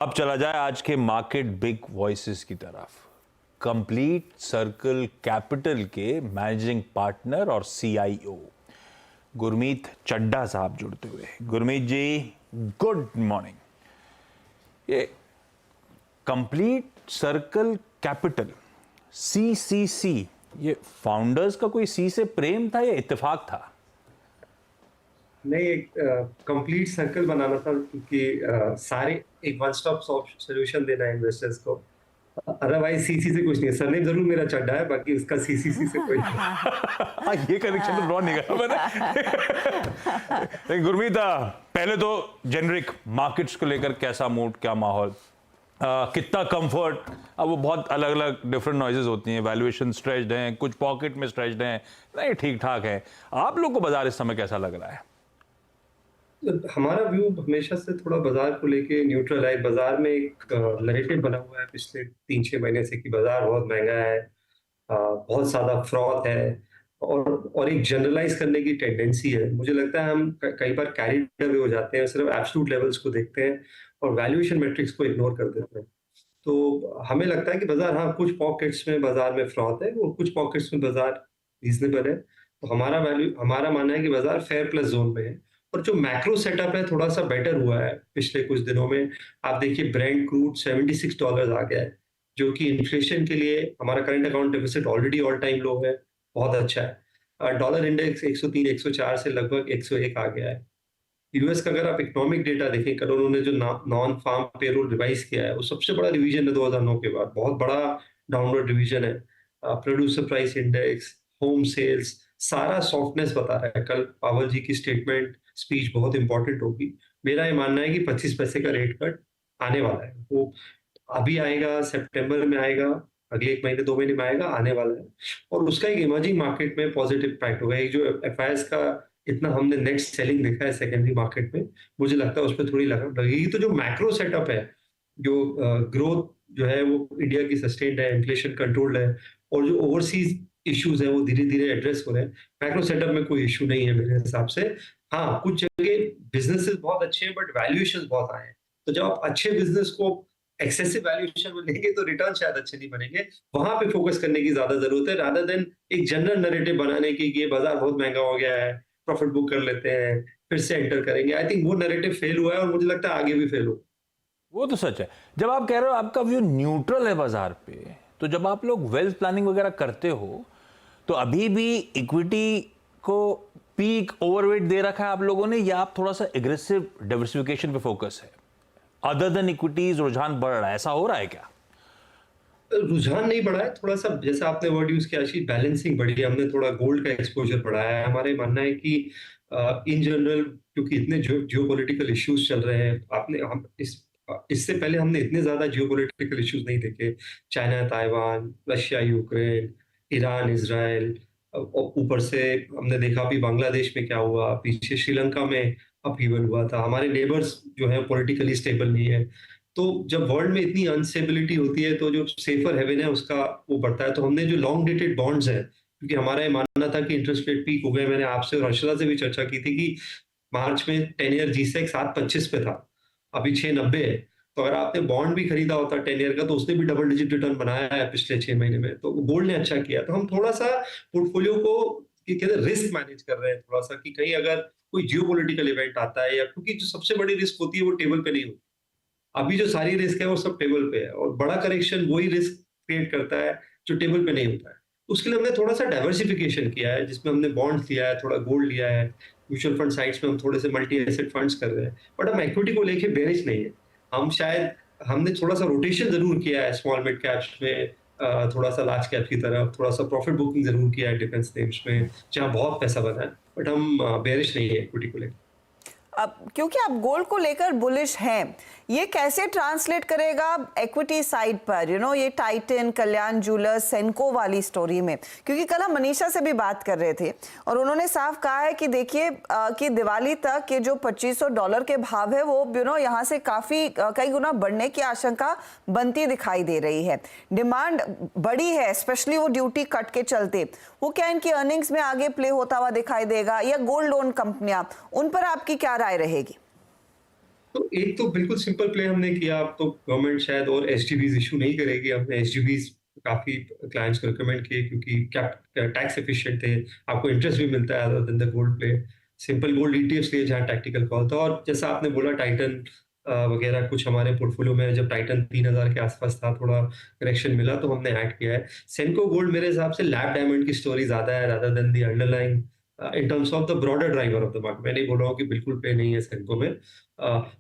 अब चला जाए आज के मार्केट बिग वॉइसेस की तरफ। कंप्लीट सर्कल कैपिटल के मैनेजिंग पार्टनर और सीआईओ गुरमीत चड्ढा साहब जुड़ते हुए। गुरमीत जी, गुड मॉर्निंग। ये कंप्लीट सर्कल कैपिटल सीसीसी, ये फाउंडर्स का कोई सी से प्रेम था या इत्तेफाक था? नहीं, एक कंप्लीट सर्कल बनाना था क्योंकि सारे एक वन स्टॉप सॉल्यूशन देना है इन्वेस्टर्स को। अदरवाइज सीसी से कुछ नहीं है। सरनेम जरूर मेरा चड्ढा है, बाकी उसका सीसीसी से कोई नहीं। हाँ, ये कनेक्शन तो ड्रॉ नहीं करा मैंने। गुरमीत, पहले तो जेनरिक मार्केट्स को लेकर कैसा मूड, क्या माहौल, कितना कंफर्ट? अब वो बहुत अलग अलग डिफरेंट नॉइजेस होती हैं, वैल्यूएशन स्ट्रेच्ड हैं, कुछ पॉकेट में स्ट्रेच्ड हैं, नहीं ठीक ठाक है। आप लोग को बाजार इस समय कैसा लग रहा है? हमारा व्यू हमेशा से थोड़ा बाजार को लेके न्यूट्रल है। बाजार में एक नैरेटिव बना हुआ है पिछले 3-6 महीने से कि बाजार बहुत महंगा है, बहुत ज्यादा फ्रॉड है और एक जनरलाइज करने की टेंडेंसी है। मुझे लगता है हम कई बार कैरिड अवे हो जाते हैं, सिर्फ एब्सोल्यूट लेवल्स को देखते हैं और वैल्यूएशन मैट्रिक्स को इग्नोर कर देते हैं। तो हमें लगता है कि बाजार, हाँ, कुछ पॉकेट्स में बाजार में फ्रॉड है और कुछ पॉकेट्स में बाजार रीजनेबल है। तो हमारा मानना है कि बाजार फेयर प्लस जोन में है और जो मैक्रो सेटअप है थोड़ा सा बेटर हुआ है पिछले कुछ दिनों में। आप देखिए ब्रेंट क्रूड $76 आ गया है, जो कि इन्फ्लेशन के लिए हमारा current account deficit already all time low है, बहुत अच्छा है। डॉलर इंडेक्स 103 104 से लगभग 101 आ गया है। यूएस का अगर आप इकोनॉमिक डेटा देखें, कल उन्होंने जो नॉन फार्म पेरोल रिवाइज किया है, वो सबसे बड़ा रिवीजन है 2009 के बाद, बहुत बड़ा डाउनवर्ड रिवीजन है। Producer price index, home sales, सारा सॉफ्टनेस बता रहा है। कल पावल जी की स्टेटमेंट स्पीच बहुत इंपॉर्टेंट होगी। मेरा ये मानना है कि 25 पैसे का रेट कट आने वाला है। वो अभी आएगा, सितंबर में आएगा, अगले 1 महीने 2 महीने में आएगा, आने वाला है और उसका एक इमर्जिंग मार्केट में पॉजिटिव इम्पैक्ट होगा। एक जो एफआईएस का इतना हमने नेट सेलिंग देखा है सेकेंडरी मार्केट में, मुझे लगता है उस पर थोड़ी लगाम लगेगी। तो जो मैक्रो सेटअप है, जो ग्रोथ जो है वो इंडिया की सस्टेन्ड है, इन्फ्लेशन कंट्रोल्ड है और जो ओवरसीज इश्यूज है वो धीरे-धीरे एड्रेस हो रहे हैं। मैक्रो सेटअप में कोई इश्यू नहीं है मेरे हिसाब से। हाँ, कुछ जगह बिज़नेसेस बहुत अच्छे हैं बट वैल्यूएशंस बहुत हाई हैं। तो जब आप अच्छे बिज़नेस को एक्सेसिव वैल्यूएशन में लेंगे तो रिटर्न शायद अच्छे नहीं बनेंगे। वहाँ पे फोकस करने की ज़्यादा ज़रूरत है रादर देन एक जनरल नैरेटिव बनाने की कि ये बाज़ार बहुत महँगा हो गया है, प्रॉफिट बुक कर लेते हैं, फिर से एंटर करेंगे। आई थिंक वो नैरेटिव फेल हुआ है और मुझे लगता है आगे भी फेल होगा। वो तो सच है। जब आप कह रहे हो आपका व्यू न्यूट्रल है बाजार पे, तो जब आप लोग वेल्थ प्लानिंग वगैरह करते हो, तो अभी भी इक्विटी को पीक ओवरवेट दे रखा है आप लोगों ने, या आप थोड़ा सा एग्रेसिव डाइवर्सिफिकेशन पे फोकस है? अदर देन इक्विटीज रुझान बढ़ रहा है, ऐसा हो रहा है क्या? रुझान नहीं बढ़ा है, थोड़ा सा जैसा आपने वर्ड यूज किया आशीष, बैलेंसिंग बढ़ी है। हमने थोड़ा गोल्ड का एक्सपोजर बढ़ाया है। हमारे मानना है कि इन जनरल क्योंकि इतने जियोपॉलिटिकल इश्यूज चल रहे हैं, आपने हम इससे पहले हमने इतने ज्यादा जियोपॉलिटिकल इश्यूज नहीं देखे। China Taiwan, Russia Ukraine, Iran Israel, और ऊपर से हमने देखा अभी बांग्लादेश में क्या हुआ, पीछे श्रीलंका में अपहीवल हुआ था। हमारे नेबर्स जो है पॉलिटिकली स्टेबल नहीं है। तो जब वर्ल्ड में इतनी अनस्टेबिलिटी होती है तो जो सेफर हेवन है उसका वो बढ़ता है। तो हमने जो लॉन्ग डेटेड बॉन्ड्स हैं, क्योंकि हमारा ये मानना था कि इंटरेस्ट रेट पीक हो गए, मैंने आपसे और हर्षदा से भी चर्चा की थी कि मार्च में 10 ईयर G-Sec 7.25 पे था, अभी 6.90 है। तो अगर आपने बॉन्ड भी खरीदा होता 10 ईयर का तो उसने भी डबल डिजिट रिटर्न बनाया है पिछले 6 महीने में। तो गोल्ड ने अच्छा किया। तो हम थोड़ा सा पोर्टफोलियो को कहते हैं रिस्क मैनेज कर रहे हैं थोड़ा सा, कि कहीं अगर कोई जियोपॉलिटिकल इवेंट आता है, या क्योंकि जो सबसे बड़ी रिस्क होती है वो टेबल पे नहीं होती। अभी जो सारी रिस्क है वो सब टेबल पे है और बड़ा करेक्शन वही रिस्क क्रिएट करता है जो टेबल पे नहीं होता है। उसके लिए हमने थोड़ा सा डाइवर्सिफिकेशन किया है, जिसमें हमने बॉन्ड्स लिया है, थोड़ा गोल्ड लिया है, म्यूचुअल फंड साइट्स में हम थोड़े से मल्टी एसेट फंड्स कर रहे हैं। बट हम इक्विटी को लेके बेरिश नहीं है। हम शायद हमने थोड़ा सा रोटेशन जरूर किया है स्मॉल मिड कैप्स में, थोड़ा सा लार्ज कैप की तरफ, थोड़ा सा प्रॉफिट बुकिंग जरूर किया है डिफेंस नेम्स में जहाँ बहुत पैसा बना है। बट हम बेरिश नहीं है इक्विटी को लेकर। अब क्योंकि आप गोल्ड को लेकर बुलिश हैं, ये कैसे ट्रांसलेट करेगा इक्विटी साइड पर, ये टाइटन, कल्याण ज्वेलर्स, सेंको वाली स्टोरी में? क्योंकि कल हम मनीषा से भी बात कर रहे थे और उन्होंने साफ कहा है कि देखिए कि दिवाली तक के जो $2500 के भाव है वो यहाँ से काफ़ी कई गुना बढ़ने की आशंका बनती दिखाई दे रही है। डिमांड बड़ी है, स्पेशली वो ड्यूटी कट के चलते। वो क्या इनकी अर्निंग्स में आगे प्ले होता हुआ दिखाई देगा, या गोल्ड लोन कंपनियां, उन पर आपकी क्या राय रहेगी? तो एक तो बिल्कुल सिंपल प्ले हमने किया, अब तो गवर्नमेंट शायद और एसजीबीज इशू नहीं करेगी। हमने एसजीबीज काफी क्लाइंट्स को रिकमेंड किए क्योंकि टैक्स एफिशिएंट थे, आपको इंटरेस्ट भी मिलता है other than the gold play. Simple gold ETFs लिए जहाँ टैक्टिकल कॉल था, और जैसा आपने बोला टाइटन वगैरह कुछ हमारे पोर्टफोलियो में, जब टाइटन 3000 के आसपास था, थोड़ा करेक्शन मिला तो हमने ऐड किया है। सेनको गोल्ड मेरे हिसाब से लैब डायमंड की स्टोरी ज्यादा है rather than the underlying in terms of the broader driver of the market. मैं नहीं बोल रहा हूँ कि बिल्कुल पे नहीं है सेनको में।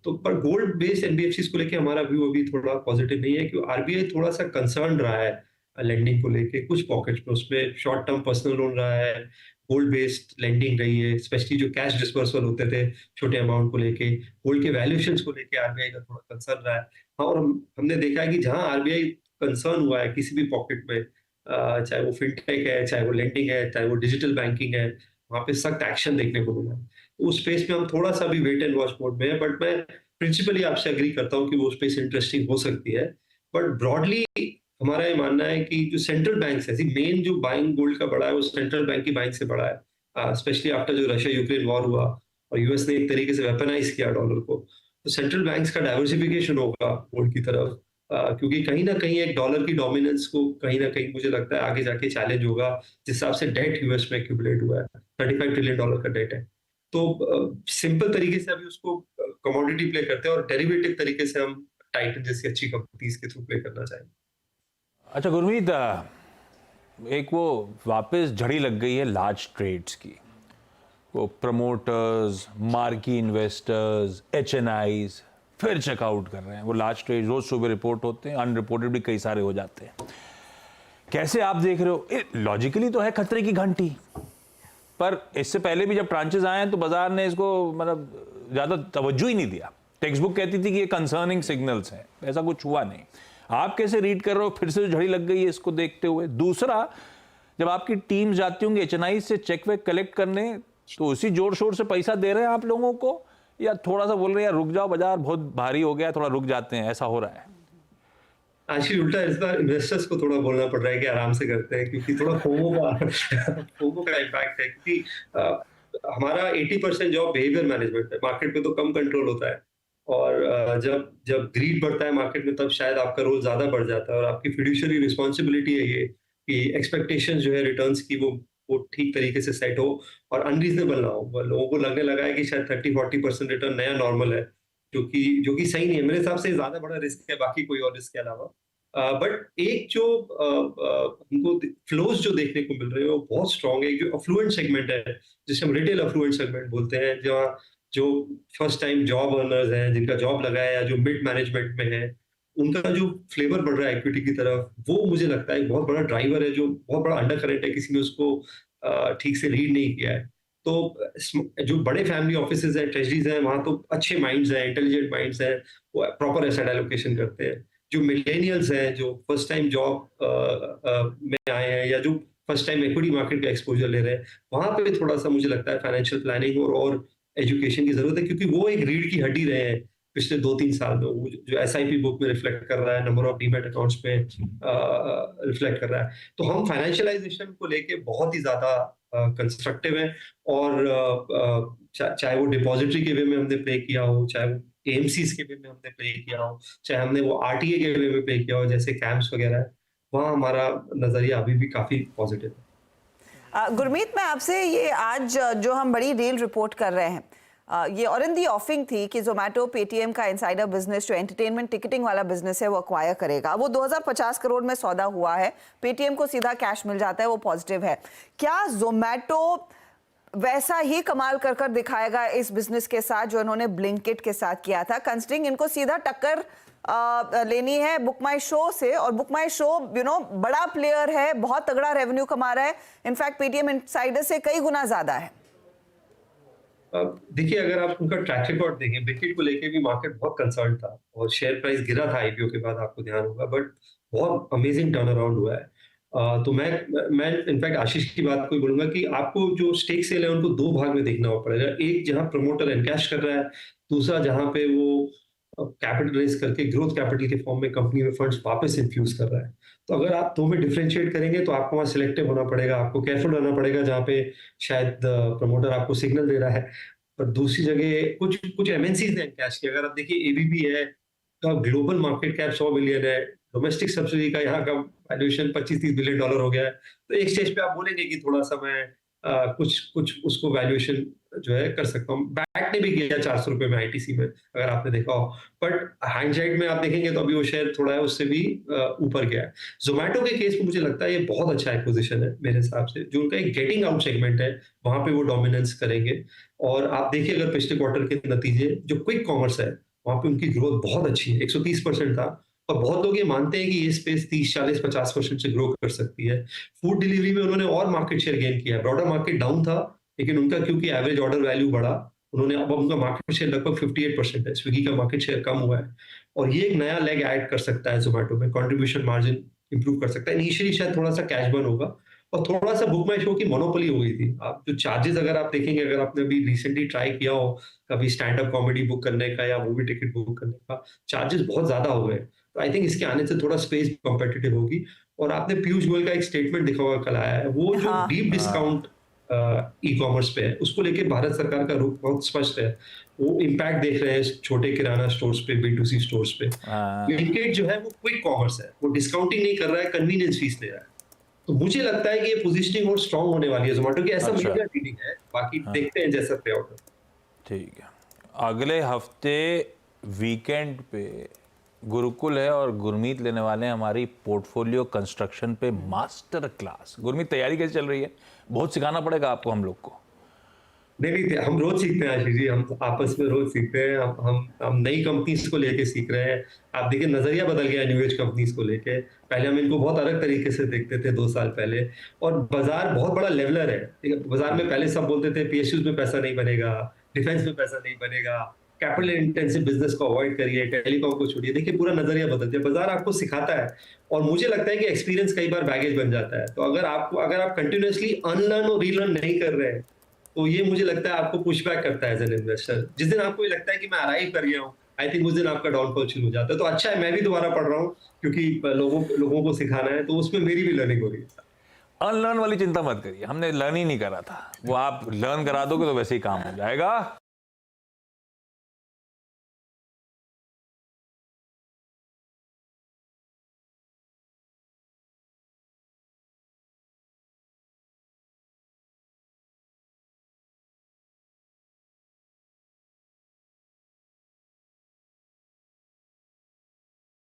तो पर गोल्ड बेस्ड एनबीएफसीज को लेके हमारा व्यू अभी थोड़ा पॉजिटिव नहीं है, क्योंकि आरबीआई थोड़ा सा कंसर्न रहा है लेंडिंग को लेके कुछ पॉकेट्स में। उसमें शॉर्ट टर्म पर्सनल लोन रहा है, गोल्ड बेस्ड लेंडिंग रही है, स्पेशली जो कैश डिस्बर्सल होते थे छोटे अमाउंट को लेके, गोल्ड के वैल्यूएशंस को लेके आरबीआई का थोड़ा कंसर्न रहा है। हाँ, और हमने देखा है कि जहां आरबीआई कंसर्न हुआ है किसी भी पॉकेट में, चाहे वो फिनटेक है, चाहे वो लेंडिंग है, चाहे वो डिजिटल बैंकिंग है, वहां पे सख्त एक्शन देखने को मिला है। तो उस स्पेस में हम थोड़ा सा भी वेट एंड वॉच मोड में है, बट मैं प्रिंसिपली आपसे एग्री करता हूँ कि वो स्पेस इंटरेस्टिंग हो सकती है। बट ब्रॉडली हमारा ये मानना है कि जो सेंट्रल बैंक है, मेन जो बाइंग गोल्ड का बड़ा है वो सेंट्रल बैंक की बाइंग से बड़ा है, स्पेशली आफ्टर जो रशिया यूक्रेन वॉर हुआ और यूएस ने एक तरीके से वेपनाइज किया डॉलर को। तो सेंट्रल बैंक्स का डाइवर्सिफिकेशन होगा गोल्ड की तरफ, क्योंकि कहीं ना कहीं एक डॉलर की डोमिनेंस को कहीं ना कहीं मुझे लगता है आगे जाके चैलेंज होगा। जिस हिसाब से डेट यूएस में एक्यूमुलेट हुआ है, $35 ट्रिलियन का डेट है। तो सिंपल तरीके से अभी उसको कमोडिटी प्ले करते हैं, और डेरिवेटिव तरीके से हम टाइटन जैसी अच्छी कंपनीज के थ्रू प्ले करना चाहेंगे। अच्छा गुरमीत, एक वो वापस झड़ी लग गई है लार्ज ट्रेड्स की। वो प्रमोटर्स, मार्की इन्वेस्टर्स, एचएनआईज फिर चेकआउट कर रहे हैं। वो लार्ज ट्रेड रोज सुबह रिपोर्ट होते हैं, अनरिपोर्टेड भी कई सारे हो जाते हैं। कैसे आप देख रहे हो? लॉजिकली तो है खतरे की घंटी, पर इससे पहले भी जब ट्रांचेस आए हैं तो बाजार ने इसको मतलब ज्यादा तवज्जो ही नहीं दिया। टेक्स्ट बुक कहती थी कि ये कंसर्निंग सिग्नल्स हैं, ऐसा कुछ हुआ नहीं। आप कैसे रीड कर रहे हो? फिर से जो झड़ी लग गई है इसको देखते हुए। दूसरा, जब आपकी टीम जाती होंगी एचएनआई से चेक वेक कलेक्ट करने, तो उसी जोर शोर से पैसा दे रहे हैं आप लोगों को, या थोड़ा सा बोल रहे हैं रुक जाओ, बाजार बहुत भारी हो गया, थोड़ा रुक जाते हैं, ऐसा हो रहा है? एक्चुअली उल्टा इस बार इन्वेस्टर्स को थोड़ा बोलना पड़ रहा है कि आराम से करते हैं, क्योंकि थोड़ा फोमो का इम्पैक्ट है। क्योंकि हमारा 80% जॉब बिहेवियर मैनेजमेंट है, मार्केट पे तो कम कंट्रोल होता है। और जब जब ग्रीड बढ़ता है मार्केट में, तब शायद आपका रोल ज्यादा बढ़ जाता है, और आपकी फिड्यूशियरी रिस्पॉन्सिबिलिटी है ये कि एक्सपेक्टेशंस जो है रिटर्न्स की वो ठीक तरीके से सेट हो और अनरीजनेबल ना हो। लोगों को लगने लगा है कि शायद 30-40% रिटर्न नया नॉर्मल है, जो कि सही नहीं है। मेरे हिसाब से ज्यादा बड़ा रिस्क है बाकी कोई और रिस्क के अलावा। बट एक जो हमको फ्लोज जो देखने को मिल रहे हैं वो बहुत स्ट्रांग है। जो अफ्लुएंट सेगमेंट है, जिसे हम रिटेल अफ्लुएंट सेगमेंट बोलते हैं, जहाँ जो फर्स्ट टाइम जॉब अर्नर्स हैं, जिनका जॉब लगा है, या जो मिड मैनेजमेंट में है, उनका जो फ्लेवर बढ़ रहा है इक्विटी की तरफ, वो मुझे लगता है एक बहुत बड़ा ड्राइवर है, जो बहुत बड़ा अंडर करंट है, किसी ने उसको ठीक से रीड नहीं किया है। तो जो बड़े फैमिली ऑफिसेज हैं, ट्रेजरीज हैं, वहां तो अच्छे माइंड्स हैं, इंटेलिजेंट माइंड्स हैं, वो प्रॉपर एसेट एलोकेशन करते हैं। जो मिलेनियल्स हैं, जो फर्स्ट टाइम जॉब में आए हैं, या जो फर्स्ट टाइम इक्विटी मार्केट का एक्सपोजर ले रहे हैं, वहां पे थोड़ा सा मुझे लगता है फाइनेंशियल प्लानिंग और एजुकेशन की जरूरत है, क्योंकि वो एक रीढ़ की हड्डी रहे हैं पिछले 2-3 साल में। वो जो एसआईपी बुक में रिफ्लेक्ट कर रहा है, नंबर ऑफ डीमैट अकाउंट्स में रिफ्लेक्ट कर रहा है। तो हम फाइनेंशियलाइजेशन को लेके बहुत ही ज्यादा कंस्ट्रक्टिव हैं, और चाहे वो डिपॉजिटरी के वे में हमने प्ले किया हो, चाहे वो एएमसीज के वे में हमने प्ले किया हो, चाहे हमने वो आरटीए के वे में प्ले किया हो, जैसे कैंप्स वगैरह है, वहाँ हमारा नजरिया अभी भी काफी पॉजिटिव है। गुरमीत, मैं आपसे ये आज जो हम बड़ी डील रिपोर्ट कर रहे हैं, ये और इन दी ऑफिंग थी कि जोमेटो पेटीएम का इनसाइडर बिजनेस जो एंटरटेनमेंट टिकटिंग वाला बिजनेस है वो अक्वायर करेगा। वो 2050 करोड़ में सौदा हुआ है, पेटीएम को सीधा कैश मिल जाता है, वो पॉजिटिव है। क्या जोमेटो वैसा ही कमाल कर कर दिखाएगा इस बिजनेस के साथ जो इन्होंने ब्लिंकिट के साथ किया था, कंसिडरिंग इनको सीधा टक्कर लेनी है बुक माई शो से, और बुक माई शो बड़ा प्लेयर है, बहुत तगड़ा रेवेन्यू कमा रहा है, इनफैक्ट पेटीएम इनसाइडर से कई गुना ज्यादा है। देखिए, अगर आप उनका ट्रैक रिकॉर्ड देखें, ब्लिंकिट को लेके भी मार्केट बहुत कंसर्न था और शेयर प्राइस गिरा था आईपीओ के बाद, आपको ध्यान होगा, बट बहुत अमेजिंग टर्न अराउंड हुआ है। तो मैं इनफैक्ट आशीष की बात को बोलूंगा कि आपको जो स्टेक सेल है उनको 2 भाग में देखना पड़ेगा। एक जहां प्रमोटर एनकैश कर रहा है, दूसरा जहां पे वो कैपिटल रेज करके ग्रोथ कैपिटल के फॉर्म में कंपनी में फंड्स वापस इन्फ्यूज कर रहा है। तो अगर आप 2 में डिफरेंशिएट करेंगे तो आपको वहां सिलेक्टिव होना पड़ेगा, आपको केयरफुल रहना पड़ेगा जहां पे शायद प्रमोटर आपको सिग्नल दे रहा है। और दूसरी जगह कुछ कुछ एमएनसीज ने कैश किया। अगर आप देखिए एबीबी है, का ग्लोबल मार्केट कैप 100 बिलियन है, डोमेस्टिक सब्सिडी का यहाँ का वैल्यूएशन 25-30 बिलियन डॉलर हो गया है। तो एक स्टेज पे आप बोलेंगे कि थोड़ा सा मैं कुछ कुछ उसको वैल्यूएशन जो है कर सकता हूँ। बैट ने भी किया 400 रुपए में आईटीसी में, अगर आपने देखा हो। बट हाइंडसाइट में आप देखेंगे तो अभी वो शेयर थोड़ा है उससे भी ऊपर गया है। जोमेटो के केस में मुझे लगता है ये बहुत अच्छा एक्विजिशन है मेरे हिसाब से। जो उनका एक गेटिंग आउट सेगमेंट है, वहां पे वो डोमिनेंस करेंगे। और आप देखिए अगर पिछले क्वार्टर के नतीजे, जो क्विक कॉमर्स है वहां पे उनकी ग्रोथ बहुत अच्छी है, 130% था। और बहुत लोग ये मानते हैं कि ये स्पेस 30-40-50% से ग्रो कर सकती है। फूड डिलीवरी में उन्होंने और मार्केट शेयर गेन किया है। ब्रॉडर मार्केट डाउन था, लेकिन उनका क्योंकि एवरेज ऑर्डर वैल्यू बढ़ा, उन्होंने अब उनका मार्केट शेयर लगभग 58% है। स्विगी का मार्केट शेयर कम हुआ है और ये एक नया लेग ऐड कर सकता है जोमेटो में, कंट्रीब्यूशन मार्जिन इंप्रूव कर सकता है। इनिशियली शायद थोड़ा सा कैश बर्न होगा और थोड़ा सा बुक माई शो की मोनोपोली हो गई थी। आप जो चार्जेस अगर आप देखेंगे, अगर आपने अभी रिसेंटली ट्राई किया हो कभी स्टैंड अप कॉमेडी बुक करने का या मूवी टिकट बुक करने का, चार्जेस बहुत ज्यादा हो गए। तो आई थिंक इसके आने से थोड़ा स्पेस कॉम्पिटिटिव होगी। और आपने पीयूष गोयल का एक स्टेटमेंट दिखा होगा कल आया है, वो जो हाँ। डीप डिस्काउंट ई कॉमर्स पे है, उसको लेके भारत सरकार का रुख बहुत स्पष्ट है। वो इम्पैक्ट देख रहे हैं छोटे किराना स्टोर्स पे, B2C स्टोर्स पे। ब्लिंकिट जो है वो क्विक कॉमर्स है, वो डिस्काउंटिंग नहीं कर रहा है, कन्वीनियंस फीस ले रहा है। तो मुझे लगता है कि ये पोजीशनिंग और स्ट्रांग होने वाली है जोमेटो की। ऐसा अच्छा। मेरा रीडिंग है, बाकी देखते हैं जैसा प्ले आउट होता है। ठीक है, अगले हफ्ते वीकेंड पे गुरुकुल है और गुरमीत लेने वाले हैं हमारी पोर्टफोलियो कंस्ट्रक्शन पे मास्टर क्लास। गुरमीत, तैयारी कैसे चल रही है? बहुत सिखाना पड़ेगा आपको हम लोग को। नहीं, हम रोज सीखते हैं आशीष जी, हम आपस में रोज सीखते हैं। हम नई कंपनीज को लेके सीख रहे हैं। आप देखिए नजरिया बदल गया है न्यू एज कंपनीज को लेके। पहले हम इनको बहुत अलग तरीके से देखते थे 2 साल पहले। और बाजार बहुत बड़ा लेवलर है, ठीक है। बाजार में पहले सब बोलते थे पीएसयूज में पैसा नहीं बनेगा, डिफेंस में पैसा नहीं बनेगा, कैपिटल इंटेंसिव बिजनेस को अवॉइड करिए, टेलीकॉम को छोड़िए। देखिए पूरा नजरिया बदल गया, बाजार आपको सिखाता है। और मुझे लगता है कि एक्सपीरियंस कई बार बैगेज बन जाता है। तो अगर आप कंटिन्यूअसली अनलर्न और रीलर्न नहीं कर रहे हैं, तो ये मुझे लगता है आपको पुशबैक करता है एज एन इन्वेस्टर। जिस दिन आपको ये लगता है कि मैं अराइव कर गया हूँ, आई थिंक उस दिन आपका डाउनफॉल शुरू हो जाता है। तो अच्छा है, मैं भी दोबारा पढ़ रहा हूँ, क्योंकि लोगों को सिखाना है, तो उसमें मेरी भी लर्निंग हो रही है। अनलर्न वाली चिंता मत करिए, हमने लर्न ही नहीं करा था। वो आप लर्न करा दोगे तो वैसे ही काम हो जाएगा।